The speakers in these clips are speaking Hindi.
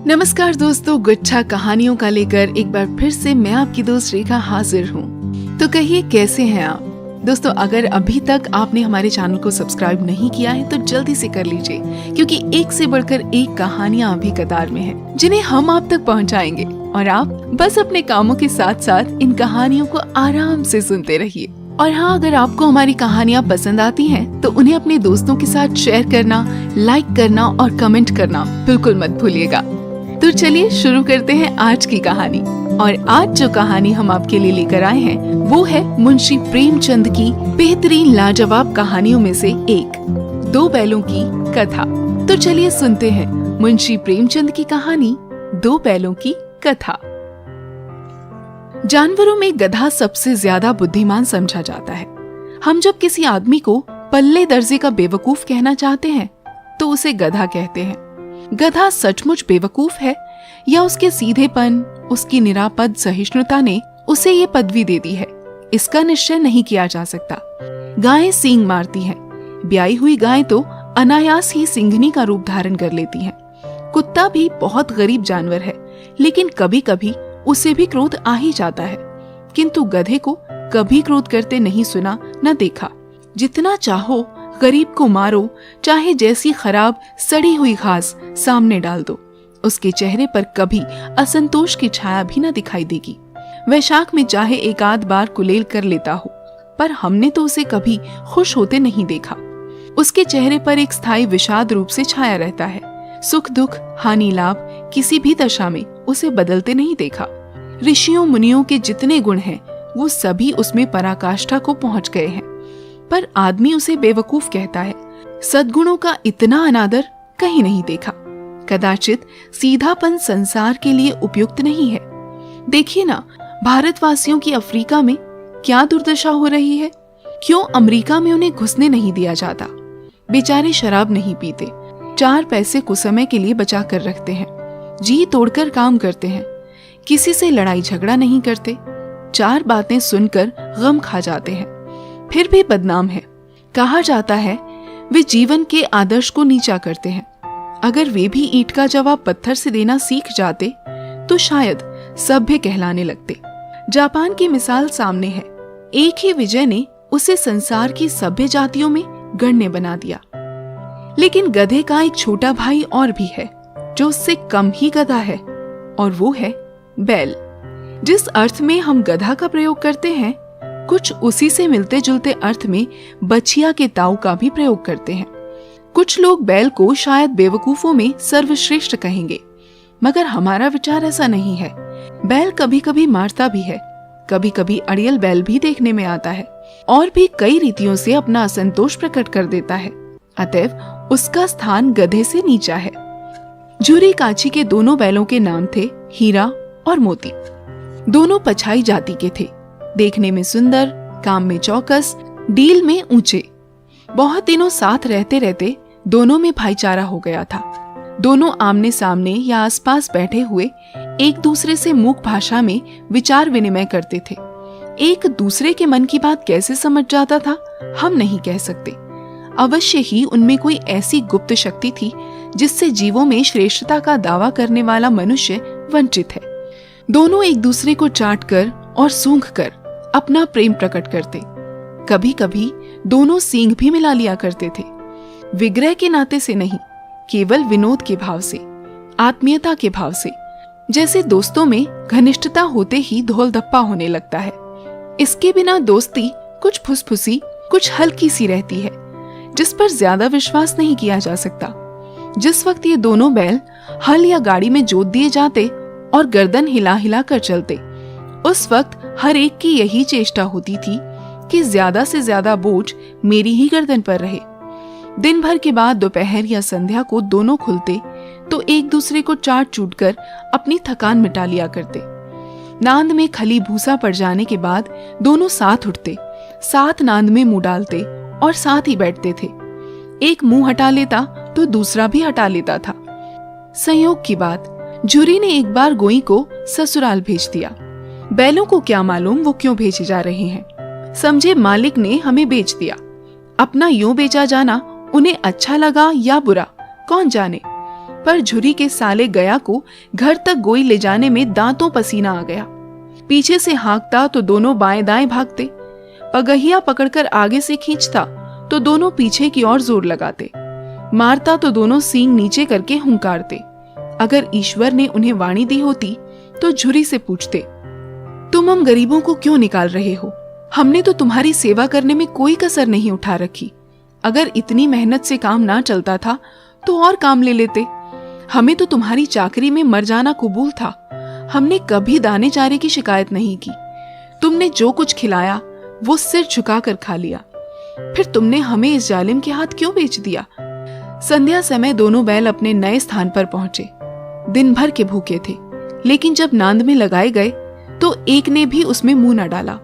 नमस्कार दोस्तों, गुच्छा कहानियों का लेकर एक बार फिर से मैं आपकी दोस्त रेखा हाजिर हूँ। तो कहिए कैसे हैं आप दोस्तों। अगर अभी तक आपने हमारे चैनल को सब्सक्राइब नहीं किया है तो जल्दी से कर लीजिए, क्योंकि एक से बढ़कर एक कहानियाँ अभी कतार में हैं, जिन्हें हम आप तक पहुँचाएंगे और आप बस अपने कामों के साथ साथ इन कहानियों को आराम से सुनते रहिए। और हाँ, अगर आपको हमारी कहानियाँ पसंद आती हैं तो उन्हें अपने दोस्तों के साथ शेयर करना, लाइक करना और कमेंट करना बिल्कुल मत भूलिएगा। तो चलिए शुरू करते हैं आज की कहानी। और आज जो कहानी हम आपके लिए लेकर आए हैं वो है मुंशी प्रेमचंद की बेहतरीन लाजवाब कहानियों में से एक, दो बैलों की कथा। तो चलिए सुनते हैं मुंशी प्रेमचंद की कहानी, दो बैलों की कथा। जानवरों में गधा सबसे ज्यादा बुद्धिमान समझा जाता है। हम जब किसी आदमी को पल्ले दर्जे का बेवकूफ कहना चाहते हैं तो उसे गधा कहते हैं। गधा सचमुच बेवकूफ है या उसके सीधेपन, उसकी निरापद सहिष्णुता ने उसे ये पदवी दे दी है, इसका निश्चय नहीं किया जा सकता। गायें सींग मारती हैं। ब्याई हुई गाय तो अनायास ही सिंघनी का रूप धारण कर लेती हैं। कुत्ता भी बहुत गरीब जानवर है, लेकिन कभी कभी उसे भी क्रोध आ ही जाता है, किंतु गधे को कभी क्रोध करते नहीं सुना न देखा। जितना चाहो गरीब को मारो, चाहे जैसी खराब सड़ी हुई घास सामने डाल दो, उसके चेहरे पर कभी असंतोष की छाया भी न दिखाई देगी। वैशाख में चाहे एक आध बार कुलेल कर लेता हो, पर हमने तो उसे कभी खुश होते नहीं देखा। उसके चेहरे पर एक स्थायी विषाद रूप से छाया रहता है। सुख दुख, हानि लाभ, किसी भी दशा में उसे बदलते नहीं देखा। ऋषियों मुनियों के जितने गुण हैं वो सभी उसमें पराकाष्ठा को पहुंच गए हैं, पर आदमी उसे बेवकूफ कहता है। सद्गुणों का इतना अनादर कहीं नहीं देखा। कदाचित सीधापन संसार के लिए उपयुक्त नहीं है। देखिए ना, भारतवासियों की अफ्रीका में क्या दुर्दशा हो रही है। क्यों अमेरिका में उन्हें घुसने नहीं दिया जाता। बेचारे शराब नहीं पीते, 4 पैसे कुछ समय के लिए बचा कर रखते हैं, जी तोड़कर काम करते हैं, किसी से लड़ाई झगड़ा नहीं करते, 4 बातें सुनकर गम खा जाते हैं, फिर भी बदनाम है। कहा जाता है वे जीवन के आदर्श को नीचा करते हैं। अगर वे भी ईंट का जवाब पत्थर से देना सीख जाते तो शायद सभ्य कहलाने लगते। जापान की मिसाल सामने है। एक ही विजय ने उसे संसार की सभ्य जातियों में गण्य बना दिया। लेकिन गधे का एक छोटा भाई और भी है जो उससे कम ही गधा है, और वो है बैल। जिस अर्थ में हम गधा का प्रयोग करते हैं, कुछ उसी से मिलते जुलते अर्थ में बछिया के ताऊ का भी प्रयोग करते हैं। कुछ लोग बैल को शायद बेवकूफों में सर्वश्रेष्ठ कहेंगे, मगर हमारा विचार ऐसा नहीं है। बैल कभी कभी मारता भी है, कभी कभी अड़ियल बैल भी देखने में आता है, और भी कई रीतियों से अपना असंतोष प्रकट कर देता है। अतएव उसका स्थान गधे से नीचा है। झुरी काची के दोनों बैलों के नाम थे हीरा और मोती। दोनों पछाई जाति के थे, देखने में सुंदर, काम में चौकस, डील में ऊंचे। बहुत दिनों साथ रहते रहते दोनों में भाईचारा हो गया था। दोनों आमने सामने या आसपास बैठे हुए एक दूसरे से मूक भाषा में विचार विनिमय करते थे। एक दूसरे के मन की बात कैसे समझ जाता था हम नहीं कह सकते। अवश्य ही उनमें कोई ऐसी गुप्त शक्ति थी जिससे जीवों में श्रेष्ठता का दावा करने वाला मनुष्य वंचित है। दोनों एक दूसरे को चाट कर और सूंघ कर अपना प्रेम प्रकट करते। कभी कभी दोनों सींग भी मिला लिया करते थे। विग्रह के नाते से नहीं, केवल विनोद के भाव से, आत्मीयता के भाव से। जैसे दोस्तों में घनिष्ठता होते ही धोल धप्पा होने लगता है, इसके बिना दोस्ती कुछ फुसफुसी, कुछ हल्की सी रहती है, जिस पर ज्यादा विश्वास नहीं किया जा सकता। जिस वक्त ये दोनों बैल हल या गाड़ी में जोत दिए जाते और गर्दन हिला हिला कर चलते, उस वक्त हर एक की यही चेष्टा होती थी कि ज्यादा से ज्यादा बोझ मेरी ही गर्दन पर रहे। दिन भर के बाद दोपहर या संध्या को दोनों खुलते तो एक दूसरे को चाट चूट कर अपनी थकान मिटा लिया करते। नांद में खली भूसा पड़ जाने के बाद दोनों साथ उठते, साथ नांद में मुंह डालते और साथ ही बैठते थे। एक मुंह हटा लेता तो दूसरा भी हटा लेता था। संयोग की बात, झुरी ने एक बार गोई को ससुराल भेज दिया। बैलों को क्या मालूम वो क्यों भेजे जा रहे हैं। समझे मालिक ने हमें बेच दिया। अपना यूं बेचा जाना उन्हें अच्छा लगा या बुरा, कौन जाने। पर झुरी के साले गया को घर तक गोई ले जाने में दांतों पसीना आ गया। पीछे से हाँकता तो दोनों बाएं दाएं भागते, पगहिया पकड़कर आगे से खींचता तो दोनों पीछे की ओर जोर लगाते, मारता तो दोनों सींग नीचे करके हुंकारते। अगर ईश्वर ने उन्हें वाणी दी होती तो झुरी से पूछते, तुम हम गरीबों को क्यों निकाल रहे हो? हमने तो तुम्हारी सेवा करने में कोई कसर नहीं उठा रखी। अगर इतनी मेहनत से काम ना चलता था तो और काम ले लेते। हमें तो तुम्हारी चाकरी में मर जाना कबूल था। हमने कभी दाने चारे की शिकायत नहीं की। तुमने जो कुछ खिलाया वो सिर झुकाकर खा लिया। फिर तुमने हमें इस जालिम के हाथ क्यों बेच दिया? संध्या समय दोनों बैल अपने नए स्थान पर पहुंचे। दिन भर के भूखे थे, लेकिन जब नांद में लगाए गए तो एक ने भी उसमें मुंह न डाला।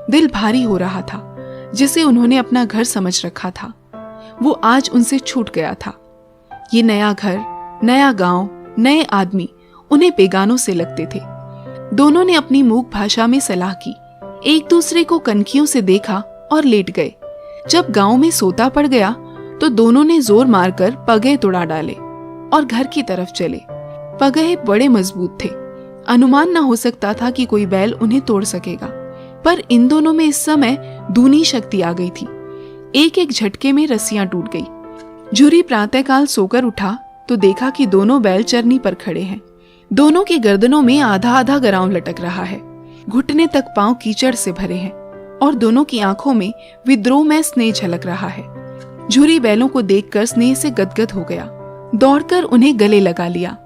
दिल भारी हो रहा था। जिसे उन्होंने अपना घर समझ रखा था वो आज उनसे छूट गया था। ये नया घर, नया गांव, नए आदमी उन्हें बेगानों से लगते थे। दोनों ने अपनी मूक भाषा में सलाह की, एक दूसरे को कनखियों से देखा और लेट गए। जब गांव में सोता पड़ गया तो दोनों ने जोर मारकर पगहे तुड़ा डाले और घर की तरफ चले। पगहे बड़े मजबूत थे, अनुमान न हो सकता था कि कोई बैल उन्हें तोड़ सकेगा। पर इन दोनों में इस समय दूनी शक्ति आ गई थी। एक एक झटके में रस्सियां टूट गई। झुरी प्रातःकाल सोकर उठा तो देखा कि दोनों बैल चरनी पर खड़े हैं। दोनों की गर्दनों में आधा आधा गराव लटक रहा है। घुटने तक पांव कीचड़ से भरे हैं और दोनों की आंखों में विद्रोह में स्नेह झलक रहा है। झुरी बैलों को देखकर स्नेह से गदगद हो गया। दौड़कर उन्हें गले लगा लिया।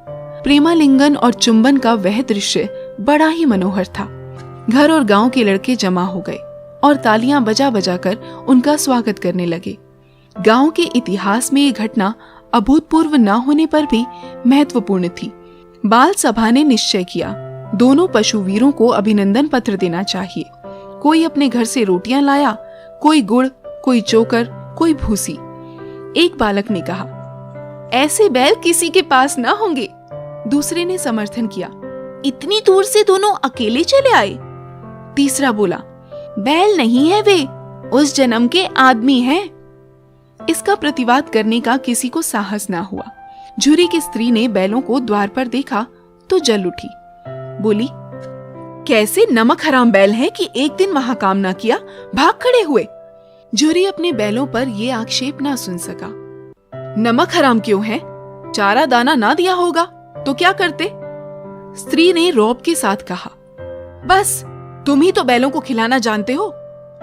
प्रेमालिंगन और चुंबन का वह दृश्य बड़ा ही मनोहर था। घर और गांव के लड़के जमा हो गए और तालियां बजा बजा कर उनका स्वागत करने लगे। गांव के इतिहास में ये घटना अभूतपूर्व न होने पर भी महत्वपूर्ण थी। बाल सभा ने निश्चय किया, दोनों पशुवीरों को अभिनंदन पत्र देना चाहिए। कोई अपने घर से रोटियां लाया, कोई गुड़, कोई चोकर, कोई भूसी। एक बालक ने कहा, ऐसे बैल किसी के पास न होंगे। दूसरे ने समर्थन किया, इतनी दूर से दोनों अकेले चले आए। तीसरा बोला, बैल नहीं है वे, उस जन्म के आदमी हैं। इसका प्रतिवाद करने का किसी को साहस ना हुआ। झुरी की स्त्री ने बैलों को द्वार पर देखा तो जल उठी। बोली, कैसे नमक हराम बैल हैं कि एक दिन वहां काम ना किया, भाग खड़े हुए। झुरी अपने बैलों पर ये आक्षेप ना सुन सका। नमक हराम क्यों है? चारा दाना ना दिया होगा तो क्या करते? स्त्री ने रौब के साथ कहा, बस तुम ही तो बैलों को खिलाना जानते हो,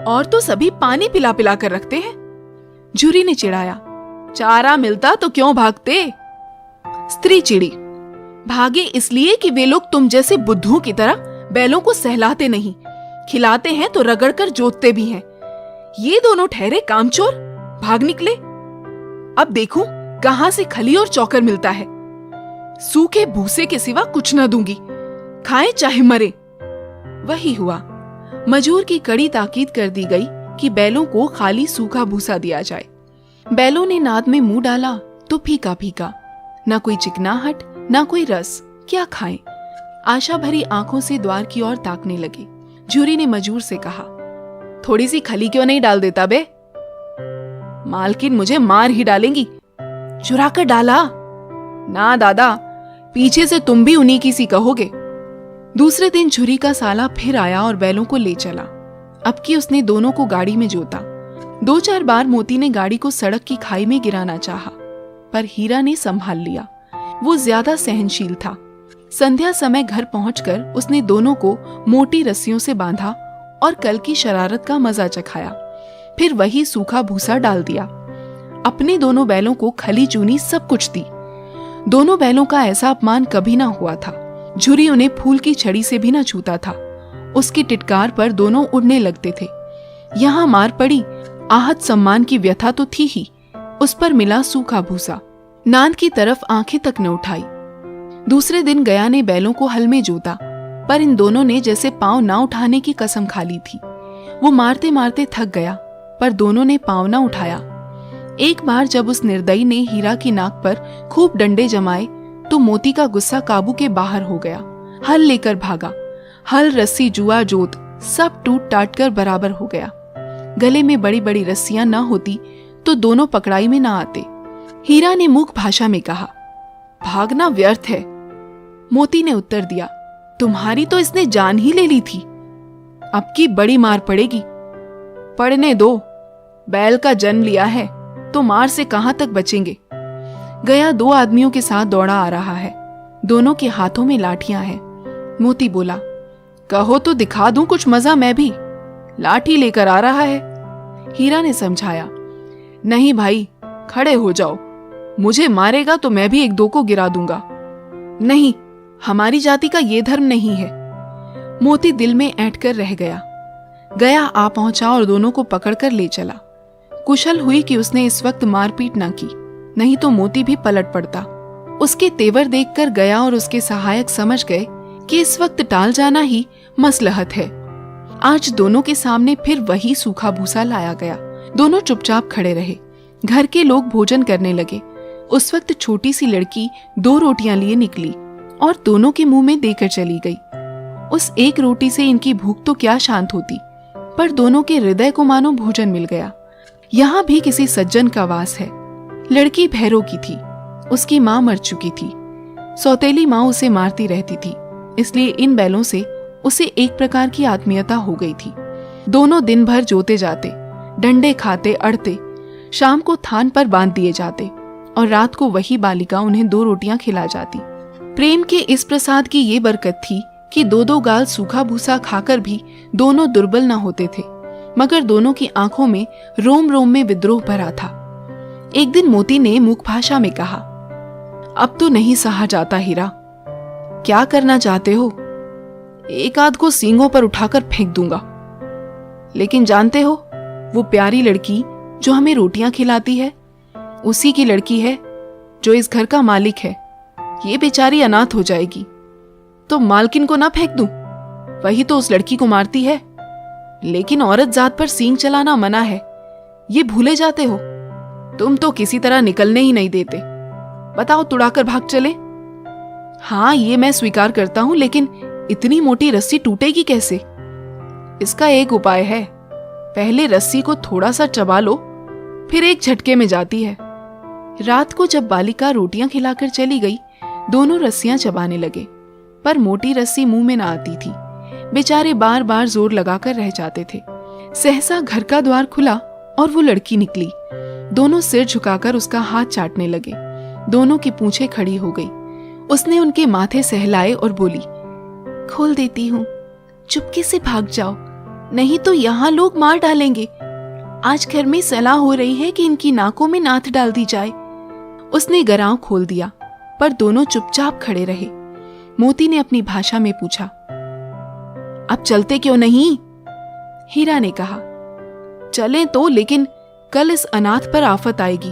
और तो सभी पानी पिला पिला कर रखते हैं। झुरी ने चिढ़ाया, चारा मिलता तो क्यों भागते? स्त्री चिड़ी, भागे इसलिए कि वे लोग तुम जैसे बुद्धुओं की तरह बैलों को सहलाते नहीं, खिलाते हैं तो रगड़कर जोतते भी हैं। ये दोनों ठहरे कामचोर, भाग निकले। अब देखूं कहां से खली और चौकर मिलता है। सूखे भूसे के सिवा कुछ न दूंगी, खाए चाहे मरे। वही हुआ। मजूर की कड़ी ताकीद कर दी गई कि बैलों को खाली सूखा भूसा दिया जाए। बैलों ने नाद में मुंह डाला तो फीका फीका, ना कोई चिकनाहट ना कोई रस, क्या खाएं? आशा भरी आंखों से द्वार की ओर ताकने लगे। झुरी ने मजूर से कहा, थोड़ी सी खली क्यों नहीं डाल देता बे? मालकिन मुझे मार ही डालेंगी। चुरा कर डाला। ना दादा, पीछे से तुम भी उन्हीं की सी कहोगे। दूसरे दिन झुरी का साला फिर आया और बैलों को ले चला। अब की उसने दोनों को गाड़ी में जोता। 2-4 बार मोती ने गाड़ी को सड़क की खाई में गिराना चाहा, पर हीरा ने संभाल लिया। वो ज्यादा सहनशील था। संध्या समय घर पहुंचकर उसने दोनों को मोटी रस्सियों से बांधा और कल की शरारत का मजा चखाया। फिर वही सूखा भूसा डाल दिया। अपने दोनों बैलों को खली चूनी सब कुछ दी। दोनों बैलों का ऐसा अपमान कभी ना हुआ था। झुरी उन्हें फूल की छड़ी से भी ना छूता था। उसकी टिटकार पर दोनों उड़ने लगते थे। यहाँ मार पड़ी, आहत सम्मान की व्यथा तो थी ही, उस पर मिला सूखा भूसा। नांद की तरफ आंखें तक न उठाई। दूसरे दिन गया ने बैलों को हल में जोता, पर इन दोनों ने जैसे पांव ना उठाने की कसम खा ली थी। वो मारते मारते थक गया, पर दोनों ने पांव ना उठाया। एक बार जब उस निर्दयी ने हीरा की नाक पर खूब डंडे जमाए तो मोती का गुस्सा काबू के बाहर हो गया। हल लेकर भागा। हल, रस्सी, जुआ, जोत सब टूट टाट कर बराबर हो गया। गले में बड़ी बड़ी रस्सियां ना होती तो दोनों पकड़ाई में ना आते। हीरा ने मूक भाषा में कहा, भागना व्यर्थ है। मोती ने उत्तर दिया, तुम्हारी तो इसने जान ही ले ली थी, अब की बड़ी मार पड़ेगी। पड़ने दो, बैल का जन्म लिया है तो मार से कहां तक बचेंगे। गया 2 आदमियों के साथ दौड़ा आ रहा है, दोनों के हाथों में लाठियां हैं। मोती बोला, कहो तो दिखा दूं कुछ मजा मैं भी, लाठी लेकर आ रहा है। हीरा ने समझाया, नहीं भाई, खड़े हो जाओ, मुझे मारेगा तो मैं भी 1-2 को गिरा दूंगा। नहीं, हमारी जाति का ये धर्म नहीं है। मोती दिल में ऐंठ कर रह गया। गया आ पहुंचा और दोनों को पकड़कर ले चला। कुशल हुई कि उसने इस वक्त मारपीट न की, नहीं तो मोती भी पलट पड़ता। उसके तेवर देखकर गया और उसके सहायक समझ गए कि इस वक्त टाल जाना ही मसलहत है। आज दोनों के सामने फिर वही सूखा भूसा लाया गया। दोनों चुपचाप खड़े रहे। घर के लोग भोजन करने लगे। उस वक्त छोटी सी लड़की 2 रोटियां लिए निकली और दोनों के मुंह में देकर चली गई। उस एक रोटी से इनकी भूख तो क्या शांत होती, पर दोनों के हृदय को मानो भोजन मिल गया। यहाँ भी किसी सज्जन का वास है। लड़की भैरों की थी, उसकी माँ मर चुकी थी। सौतेली माँ उसे मारती रहती थी, इसलिए इन बैलों से उसे एक प्रकार की आत्मीयता हो गई थी। दोनों दिन भर जोते जाते, डंडे खाते अड़ते, शाम को थान पर बांध दिए जाते और रात को वही बालिका उन्हें 2 रोटियां खिला जाती। प्रेम के इस प्रसाद की ये बरकत थी कि 2-2 गाल सूखा भूसा खाकर भी दोनों दुर्बल न होते थे, मगर दोनों की आंखों में रोम रोम में विद्रोह भरा था। एक दिन मोती ने मुख भाषा में कहा, अब तो नहीं सहा जाता हीरा, क्या करना चाहते हो? 1 आध को सींगों पर उठाकर फेंक दूंगा। लेकिन जानते हो, वो प्यारी लड़की जो हमें रोटियां खिलाती है, उसी की लड़की है जो इस घर का मालिक है। ये बेचारी अनाथ हो जाएगी तो मालकिन को ना फेंक दूं, वही तो उस लड़की को मारती है। लेकिन औरत जात पर सींग चलाना मना है, ये भूले जाते हो। तुम तो किसी तरह निकलने ही नहीं देते। बताओ, तुड़ाकर भाग चले? हाँ, ये मैं स्वीकार करता हूं, लेकिन इतनी मोटी रस्सी टूटेगी कैसे? इसका एक उपाय है, पहले रस्सी को थोड़ा सा चबा लो, फिर एक झटके में जाती है। रात को जब बालिका रोटियां खिलाकर चली गई, दोनों रस्सियां चबाने लगे, पर मोटी रस्सी मुंह में न आती थी। बेचारे बार बार जोर लगाकर रह जाते थे। सहसा घर का द्वार खुला और वो लड़की निकली। दोनों सिर झुकाकर उसका हाथ चाटने लगे। दोनों की पूंछें खड़ी हो गई। उसने उनके माथे सहलाए और बोली, खोल देती हूँ, चुपके से भाग जाओ, नहीं तो यहाँ लोग मार डालेंगे। आज घर में सलाह हो रही है कि इनकी नाकों में नाथ डाल दी जाए। उसने गराव खोल दिया, पर दोनों चुपचाप खड़े रहे। मोती ने अपनी भाषा में पूछा, अब चलते क्यों नहीं? हीरा ने कहा, चलें तो, लेकिन कल इस अनाथ पर आफत आएगी,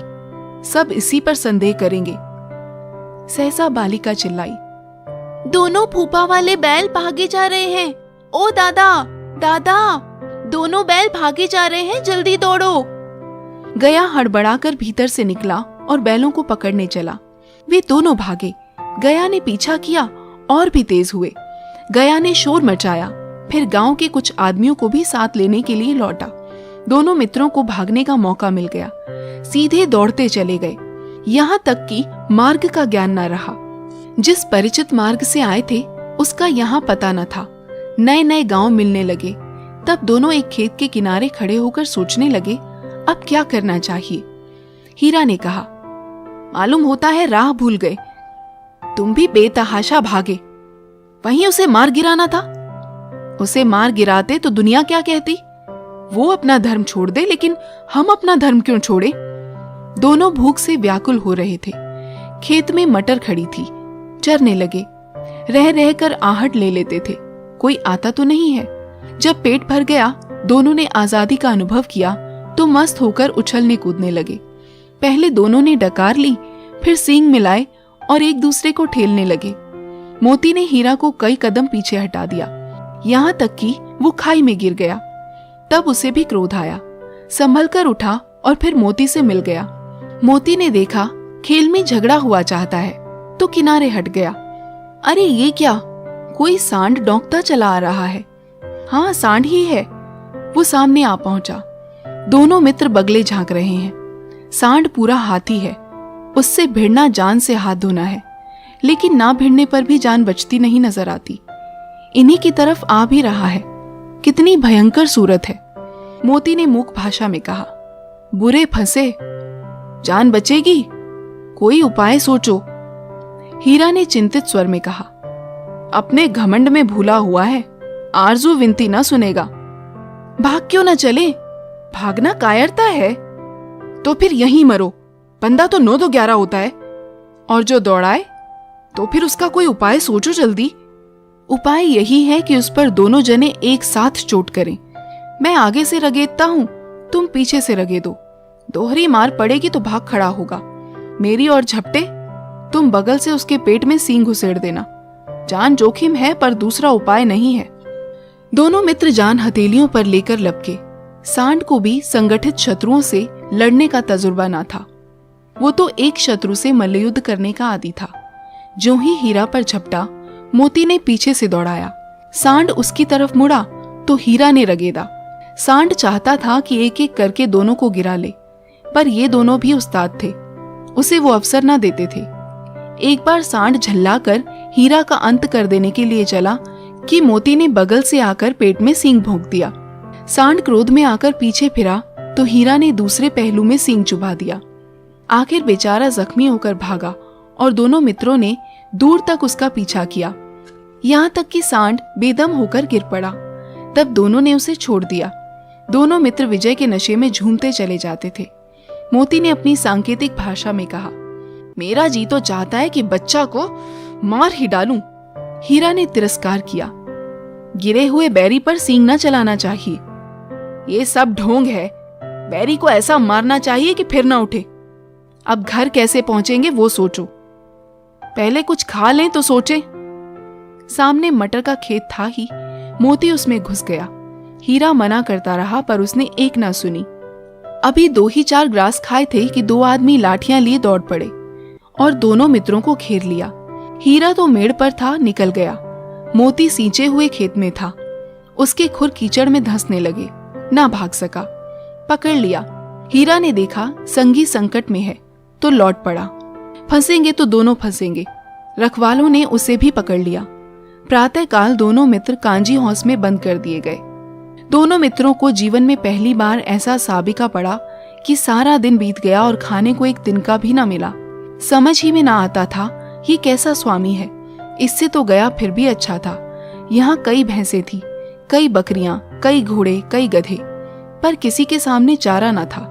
सब इसी पर संदेह करेंगे। सहसा बालिका चिल्लाई, दोनों फूफा वाले बैल भागे जा रहे हैं। ओ दादा, दादा, दोनों बैल भागे जा रहे हैं, जल्दी दौड़ो। गया हड़बड़ाकर भीतर से निकला और बैलों को पकड़ने चला। वे दोनों भागे। गया ने पीछा किया और भी तेज हुए। गया ने शोर मचाया, फिर गांव के कुछ आदमियों को भी साथ लेने के लिए लौटा। दोनों मित्रों को भागने का मौका मिल गया। सीधे दौड़ते चले गए, यहाँ तक कि मार्ग का ज्ञान न रहा। जिस परिचित मार्ग से आए थे उसका यहाँ पता न था। नए नए गांव मिलने लगे। तब दोनों एक खेत के किनारे खड़े होकर सोचने लगे, अब क्या करना चाहिए। हीरा ने कहा, मालूम होता है राह भूल गए। तुम भी बेतहाशा भागे, वहीं उसे मार गिराना था। उसे मार गिराते तो दुनिया क्या कहती? वो अपना धर्म छोड़ दे, लेकिन हम अपना धर्म क्यों छोड़े? दोनों भूख से व्याकुल हो रहे थे। खेत में मटर खड़ी थी, चरने लगे। रह रहकर आहट ले लेते थे, कोई आता तो नहीं है। जब पेट भर गया, दोनों ने आजादी का अनुभव किया तो मस्त होकर उछलने कूदने लगे। पहले दोनों ने डकार ली, फिर सींग मिलाए और एक दूसरे को ठेलने लगे। मोती ने हीरा को कई कदम पीछे हटा दिया, यहाँ तक कि वो खाई में गिर गया। तब उसे भी क्रोध आया, संभल कर उठा और फिर मोती से मिल गया। मोती ने देखा खेल में झगड़ा हुआ चाहता है तो किनारे हट गया। अरे ये क्या, कोई सांड डौंकता चला आ रहा है। हाँ, सांड ही है। वो सामने आ पहुंचा। दोनों मित्र बगले झांक रहे हैं। सांड पूरा हाथी है, उससे भिड़ना जान से हाथ धोना है। लेकिन ना भिड़ने पर भी जान बचती नहीं नजर आती। इन्हीं की तरफ आ भी रहा है। कितनी भयंकर सूरत है। मोती ने मूक भाषा में कहा, बुरे फंसे, जान बचेगी, कोई उपाय सोचो। हीरा ने चिंतित स्वर में कहा, अपने घमंड में भूला हुआ है, आरजू विनती ना सुनेगा। भाग क्यों ना चले? भागना कायरता है तो फिर यहीं मरो। बंदा तो 9 तो 11 होता है, और जो दौड़ाए तो फिर उसका कोई उपाय सोचो जल्दी। उपाय यही है कि उस पर दोनों जने एक साथ चोट करें। मैं आगे से रगेदता हूं, तुम पीछे से रगेदो। दोहरी मार पड़ेगी तो भाग खड़ा होगा। मेरी और झपटे, तुम बगल से उसके पेट में सींग घुसेड़ देना। जान जोखिम है पर दूसरा उपाय नहीं है। दोनों मित्र जान हथेलियों पर लेकर लपके। सांड को भी संगठित शत्रुओं से लड़ने का तजुर्बा ना था। वो तो एक शत्रु से मल्लयुद्ध करने का आदी था। जो ही हीरा पर झपटा, मोती ने पीछे से दौड़ाया। सांड उसकी तरफ मुड़ा तो हीरा ने रगेदा। सांड चाहता था कि एक एक करके दोनों को गिरा ले, पर ये दोनों भी उस्ताद थे, उसे वो अवसर ना देते थे। एक बार सांड झल्लाकर हीरा का अंत कर देने के लिए चला कि मोती ने बगल से आकर पेट में सींग भोंक दिया। सांड क्रोध में आकर पीछे फिरा तो हीरा ने दूसरे पहलू में सींग चुभा दिया। आखिर बेचारा जख्मी होकर भागा और दोनों मित्रों ने दूर तक उसका पीछा किया, यहाँ तक कि सांड बेदम होकर गिर पड़ा। तब दोनों ने उसे छोड़ दिया। दोनों मित्र विजय के नशे में झूमते चले जाते थे। मोती ने अपनी सांकेतिक भाषा में कहा, मेरा जी तो चाहता है कि बच्चा को मार ही डालूं। हीरा ने तिरस्कार किया, गिरे हुए बैरी पर सींग न चलाना चाहिए। ये सब ढोंग है। बैरी को ऐसा मारना चाहिए कि फिर ना उठे। अब घर कैसे पहुंचेंगे वो सोचो। पहले कुछ खा लें तो सोचे। सामने मटर का खेत था ही। मोती उसमें घुस गया। हीरा मना करता रहा पर उसने एक ना सुनी। अभी 2 ही 4 ग्रास खाए थे कि 2 आदमी लाठियां लिए दौड़ पड़े और दोनों मित्रों को घेर लिया। हीरा तो मेड़ पर था, निकल गया। मोती सींचे हुए खेत में था। उसके खुर कीचड़ में धंसने लगे, ना भाग सका। पकड़ लिया। हीरा ने देखा संगी संकट में है तो लौट पड़ा। फंसेंगे तो दोनों फंसेंगे। रखवालों ने उसे भी पकड़ लिया। प्रातःकाल दोनों मित्र कांजी हौस में बंद कर दिए गए। दोनों मित्रों को जीवन में पहली बार ऐसा साबिका पड़ा कि सारा दिन बीत गया और खाने को एक दिन का भी ना मिला। समझ ही में ना आता था ये कैसा स्वामी है। इससे तो गया फिर भी अच्छा था। यहाँ कई भैंसें थी, कई बकरियां, कई घोड़े, कई गधे, पर किसी के सामने चारा ना था।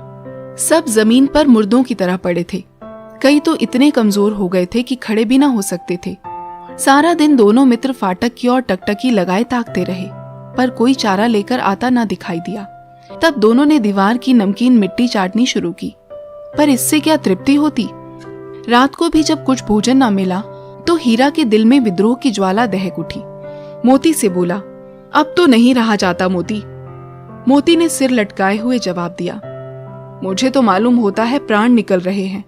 सब जमीन पर मुर्दों की तरह पड़े थे। कई तो इतने कमजोर हो गए थे कि खड़े भी ना हो सकते थे। सारा दिन दोनों मित्र फाटक की ओर टकटकी लगाए ताकते रहे, पर कोई चारा लेकर आता ना दिखाई दिया। तब दोनों ने दीवार की नमकीन मिट्टी चाटनी शुरू की, पर इससे क्या तृप्ति होती। रात को भी जब कुछ भोजन ना मिला तो हीरा के दिल में विद्रोह की ज्वाला दहक उठी। मोती से बोला, अब तो नहीं रहा जाता मोती। मोती ने सिर लटकाए हुए जवाब दिया, मुझे तो मालूम होता है प्राण निकल रहे हैं।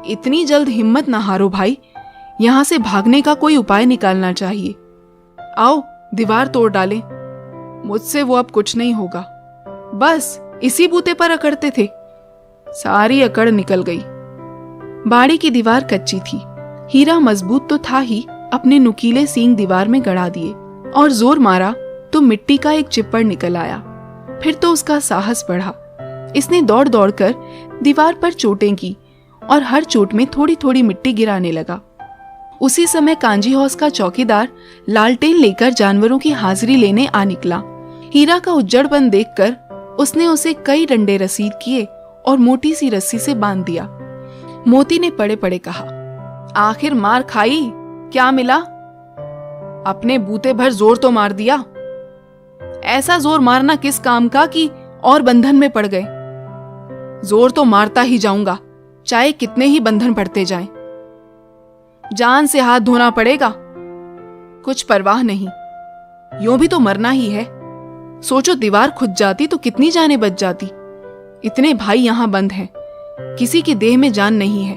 इतनी जल्द हिम्मत ना हारो भाई, यहां से भागने का कोई उपाय निकालना चाहिए। आओ दीवार तोड़ डालें। मुझसे वो अब कुछ नहीं होगा। बस इसी बूते पर अकड़ते थे। सारी अकड़ निकल गई। बाड़ी की दीवार कच्ची थी। हीरा मजबूत तो था ही, अपने नुकीले सींग दीवार में गड़ा दिए और जोर मारा तो मिट्टी का एक चिप्पड़ निकल आया। फिर तो उसका साहस बढ़ा। इसने दौड़ दौड़ कर दीवार पर चोटें की और हर चोट में थोड़ी थोड़ी मिट्टी गिराने लगा। उसी समय कांजी हौस का चौकीदार लालटेन लेकर जानवरों की हाजिरी लेने आ निकला। हीरा का उज्जड़पन देखकर उसने उसे कई डंडे रसीद किए और मोटी सी रस्सी से बांध दिया। मोती ने पड़े पड़े कहा, आखिर मार खाई, क्या मिला? अपने बूते भर जोर तो मार दिया। ऐसा जोर मारना किस काम का कि और बंधन में पड़ गए। जोर तो मारता ही जाऊंगा, चाहे कितने ही बंधन पड़ते जाएं। जान से हाथ धोना पड़ेगा। कुछ परवाह नहीं, यूं भी तो मरना ही है। सोचो दीवार खुद जाती तो कितनी जानें बच जाती। इतने भाई यहां बंद हैं, किसी की देह में जान नहीं है।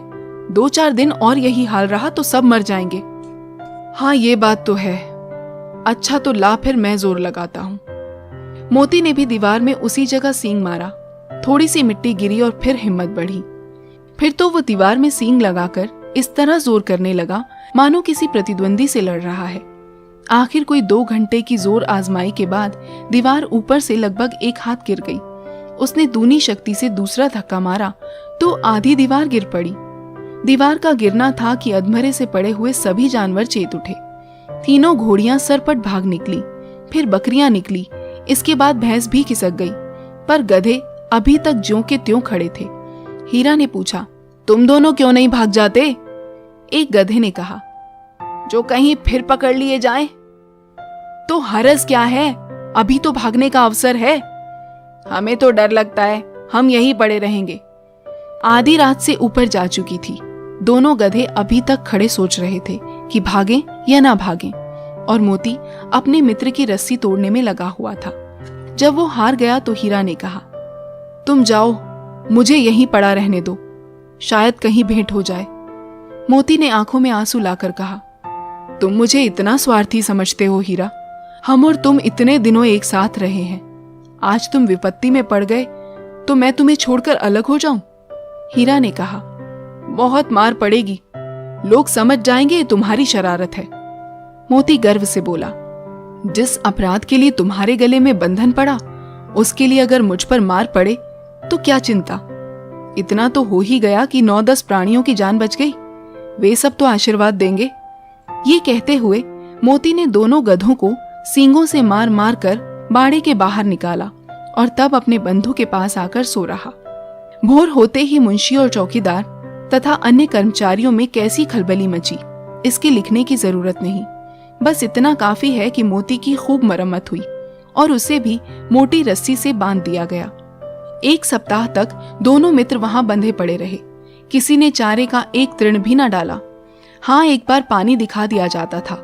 2-4 दिन और यही हाल रहा तो सब मर जाएंगे। हाँ ये बात तो है। अच्छा तो ला फिर मैं जोर लगाता हूं। मोती ने भी दीवार में उसी जगह सींग मारा। थोड़ी सी मिट्टी गिरी और फिर हिम्मत बढ़ी। फिर तो वो दीवार में सींग लगाकर इस तरह जोर करने लगा मानो किसी प्रतिद्वंदी से लड़ रहा है। आखिर कोई 2 घंटे की जोर आजमाई के बाद दीवार ऊपर से लगभग 1 हाथ गिर गई। उसने दूनी शक्ति से दूसरा धक्का मारा तो आधी दीवार गिर पड़ी। दीवार का गिरना था कि अधमरे से पड़े हुए सभी जानवर चेत उठे। तीनों घोड़ियां सरपट भाग निकली, फिर बकरियां निकली, इसके बाद भैंस भी खिसक गई, पर गधे अभी तक ज्यों के त्यों खड़े थे। हीरा ने पूछा, तुम दोनों क्यों नहीं भाग जाते? एक गधे ने कहा, जो कहीं फिर पकड़ लिए जाएं। तो हरज क्या है, अभी तो भागने का अवसर है। हमें तो डर लगता है, हम यहीं पड़े रहेंगे। आधी रात से ऊपर जा चुकी थी। दोनों गधे अभी तक खड़े सोच रहे थे कि भागें या ना भागें, और मोती अपने मित्र की रस्सी तोड़ने में लगा हुआ था। जब वो हार गया तो हीरा ने कहा, तुम जाओ, मुझे यहीं पड़ा रहने दो, शायद कहीं भेंट हो जाए। मोती ने आंखों में आंसू लाकर कहा, तुम मुझे इतना स्वार्थी समझते हो हीरा? हम और तुम इतने दिनों एक साथ रहे हैं, आज तुम विपत्ति में पड़ गए तो मैं तुम्हें छोड़कर अलग हो जाऊं? हीरा ने कहा, बहुत मार पड़ेगी, लोग समझ जाएंगे तुम्हारी शरारत है। मोती गर्व से बोला, जिस अपराध के लिए तुम्हारे गले में बंधन पड़ा, उसके लिए अगर मुझ पर मार पड़े तो क्या चिंता? इतना तो हो ही गया कि 9-10 प्राणियों की जान बच गई, वे सब तो आशीर्वाद देंगे। ये कहते हुए मोती ने दोनों गधों को सींगों से मार मार कर बाड़े के बाहर निकाला और तब अपने बंधु के पास आकर सो रहा। भोर होते ही मुंशी और चौकीदार तथा अन्य कर्मचारियों में कैसी खलबली मची, इसके लिखने की जरूरत नहीं। बस इतना काफी है कि मोती की खूब मरम्मत हुई और उसे भी मोटी रस्सी से बांध दिया गया। 1 सप्ताह तक दोनों मित्र वहां बंधे पड़े रहे। किसी ने चारे का एक तृण भी न डाला। हाँ, एक बार पानी दिखा दिया जाता था,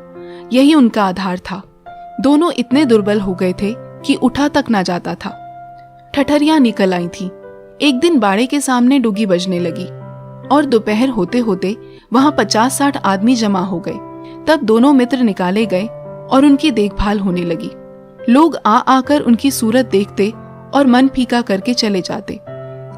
यही उनका आधार था। दोनों इतने दुर्बल हो गए थे कि उठा तक ना जाता था। ठठरियां निकल आई थीं। एक दिन बाड़े के सामने डुगी बजने लगी और दोपहर होते होते वहां 50-60 आदमी जमा हो गए। तब दोनों मित्र निकाले गए और उनकी देखभाल होने लगी। लोग आ आकर उनकी सूरत देखते और मन फीका करके चले जाते।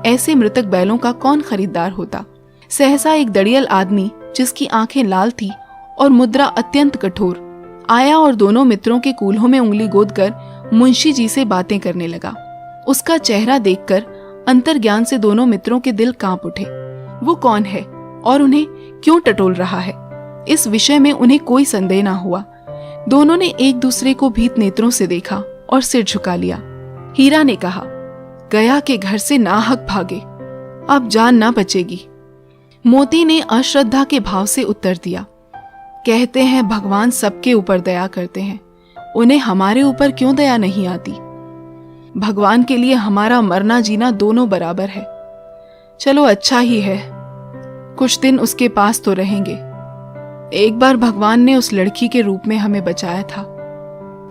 ऐसे मृतक बैलों का कौन खरीदार होता? सहसा एक दड़ियल आदमी, जिसकी आंखें लाल थी और मुद्रा अत्यंत कठोर, आया और दोनों मित्रों के कूल्हों में उंगली गोदकर मुंशी जी से बातें करने लगा। उसका चेहरा देखकर अंतर्ज्ञान से दोनों मित्रों के दिल कांप उठे। वो कौन है और उन्हें क्यों टटोल रहा है, इस विषय में उन्हें कोई संदेह न हुआ। दोनों ने एक दूसरे को भीत नेत्रों से देखा और सिर झुका लिया। हीरा ने कहा, गया के घर से नाहक भागे, अब जान ना बचेगी। मोती ने अश्रद्धा के भाव से उत्तर दिया, कहते हैं भगवान सबके ऊपर दया करते हैं, उन्हें हमारे ऊपर क्यों दया नहीं आती? भगवान के लिए हमारा मरना जीना दोनों बराबर है। चलो अच्छा ही है, कुछ दिन उसके पास तो रहेंगे। एक बार भगवान ने उस लड़की के रूप में हमें बचाया था,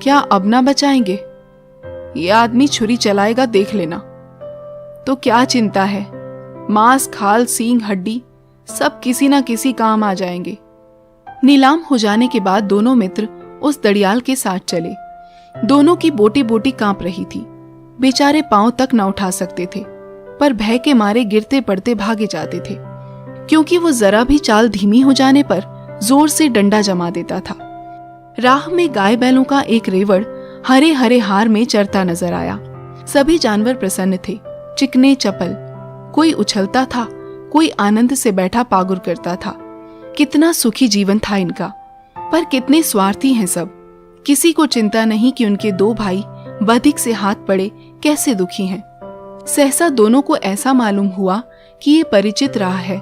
क्या अब ना बचाएंगे? ये आदमी छुरी चलाएगा, देख लेना। तो क्या चिंता है, मांस, खाल, सींग, हड्डी सब किसी ना किसी काम आ जाएंगे। नीलाम हो जाने के बाद दोनों मित्र उस दड़ियाल के साथ चले। दोनों की बोटी बोटी कांप रही थी। बेचारे पांव तक न उठा सकते थे, पर भय के मारे गिरते पड़ते भागे जाते थे, क्योंकि वो जरा भी चाल धीमी हो जाने पर जोर से डंडा जमा देता था। राह में गाय बैलों का एक रेवड़ हरे हरे हार में चरता नजर आया। सभी जानवर प्रसन्न थे, चिकने चपल। कोई उछलता था, कोई आनंद से बैठा पागुर करता था। कितना सुखी जीवन था इनका, पर कितने स्वार्थी हैं सब। किसी को चिंता नहीं कि उनके 2 भाई बधिक से हाथ पड़े कैसे दुखी हैं। सहसा दोनों को ऐसा मालूम हुआ कि ये परिचित राह है।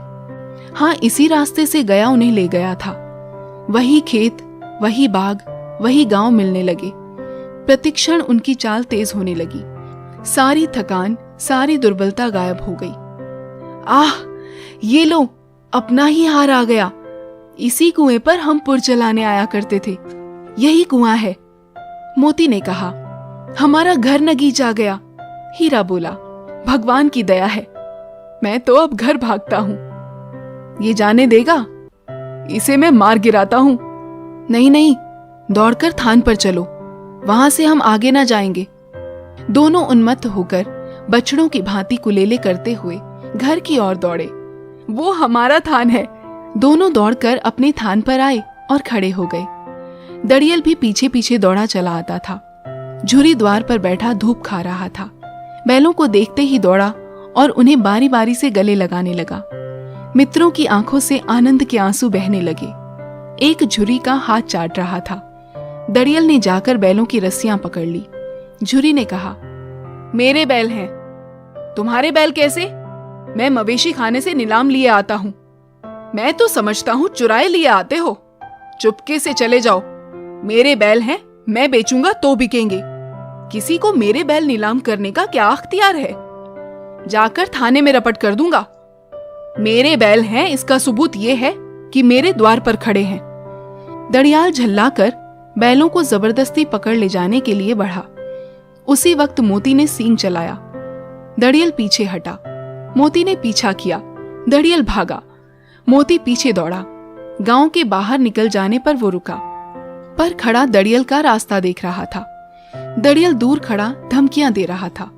हाँ, इसी रास्ते से गया उन्हें ले गया था। वही खेत, वही बाग, वही गांव मिलने लगे। प्रतिक्षण उनकी चाल तेज होने लगी। सारी थकान, सारी दुर्बलता गायब हो गई। आह, ये लो, अपना ही हार आ गया। इसी कुएं पर हम पुर चलाने आया करते थे, यही कुआं है। मोती ने कहा, हमारा घर नगीच आ गया। हीरा बोला, भगवान की दया है, मैं तो अब घर भागता हूं। ये जाने देगा? इसे मैं मार गिराता हूं। नहीं नहीं, दौड़कर थान पर चलो, वहां से हम आगे ना जाएंगे। दोनों उन्मत्त होकर बछड़ों की भांति कुलेले करते हुए घर की ओर दौड़े। वो हमारा थान है, दोनों दौड़कर अपने थान पर आए और खड़े हो गए। दड़ियल भी पीछे पीछे दौड़ा चला आता था। झुरी द्वार पर बैठा धूप खा रहा था। बैलों को देखते ही दौड़ा और उन्हें बारी बारी से गले लगाने लगा। मित्रों की आंखों से आनंद के आंसू बहने लगे। एक झुरी का हाथ चाट रहा था। दड़ियल ने जाकर बैलों की रस्सियां पकड़ ली। झुरी ने कहा, मेरे बैल हैं। तुम्हारे बैल कैसे? मैं मवेशी खाने से नीलाम लिए आता हूं। मैं तो समझता हूं चुराए लिए आते हो। चुपके से चले जाओ। मेरे बैल हैं, मैं बेचूंगा तो बिकेंगे। किसी को मेरे बैल नीलाम करने का क्या अख्तियार है? जाकर थाने में रपट कर दूंगा। मेरे बैल हैं, इसका सबूत यह है कि मेरे द्वार पर खड़े हैं। दड़ियाल झल्लाकर बैलों को जबरदस्ती पकड़ ले जाने के लिए बढ़ा। उसी वक्त मोती ने सींग चलाया। दड़ियल पीछे हटा। मोती ने पीछा किया। दड़ियल भागा। मोती पीछे दौड़ा। गांव के बाहर निकल जाने पर वो रुका, पर खड़ा दड़ियल का रास्ता देख रहा था। दड़ियल दूर खड़ा धमकियां दे रहा था,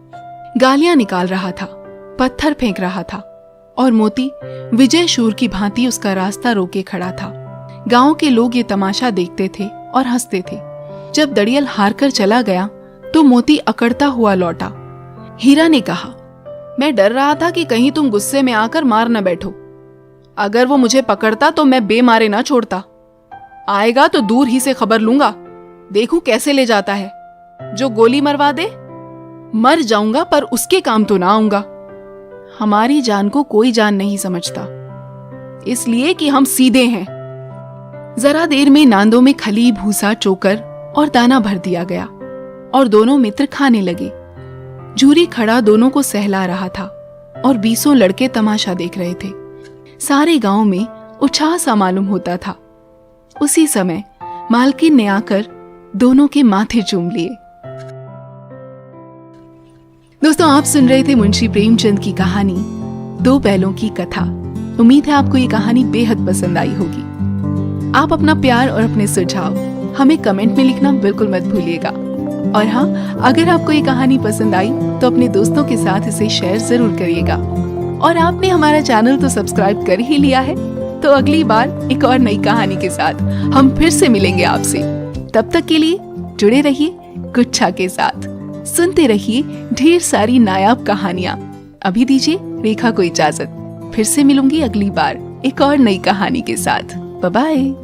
गालियां निकाल रहा था, पत्थर फेंक रहा था और मोती विजय शूर की भांति उसका रास्ता रोके खड़ा था। गांव के लोग ये तमाशा देखते थे और हंसते थे। जब दड़ियल हार कर चला गया तो मोती अकड़ता हुआ लौटा। हीरा ने कहा, मैं डर रहा था कि कहीं तुम गुस्से में आकर मार न बैठो। अगर वो मुझे पकड़ता तो मैं बेमारे ना छोड़ता। आएगा तो दूर ही से खबर लूंगा, देखूं कैसे ले जाता है। जो गोली मरवा दे, मर जाऊंगा पर उसके काम तो ना आऊंगा। हमारी जान को कोई जान नहीं समझता, इसलिए कि हम सीधे हैं। जरा देर में नांदों में खली, भूसा, चोकर और दाना भर दिया गया और दोनों मित्र खाने लगे। झूरी खड़ा दोनों को सहला रहा था और 20 लड़के तमाशा देख रहे थे। सारे गांव में उत्साह सा मालूम होता था। उसी समय मालकिन ने आकर दोनों के माथे चूम लिए। दोस्तों, आप सुन रहे थे मुंशी प्रेमचंद की कहानी दो बैलों की कथा। उम्मीद है आपको ये कहानी बेहद पसंद आई होगी। आप अपना प्यार और अपने सुझाव हमें कमेंट में लिखना बिल्कुल मत भूलिएगा। और हाँ, अगर आपको ये कहानी पसंद आई तो अपने दोस्तों के साथ इसे शेयर जरूर करिएगा। और आपने हमारा चैनल तो सब्सक्राइब कर ही लिया है, तो अगली बार एक और नई कहानी के साथ हम फिर से मिलेंगे आपसे। तब तक के लिए जुड़े रहिए गुच्छा के साथ, सुनते रहिए ढेर सारी नायाब कहानियाँ। अभी दीजिए रेखा को इजाजत, फिर से मिलूंगी अगली बार एक और नई कहानी के साथ। Bye bye.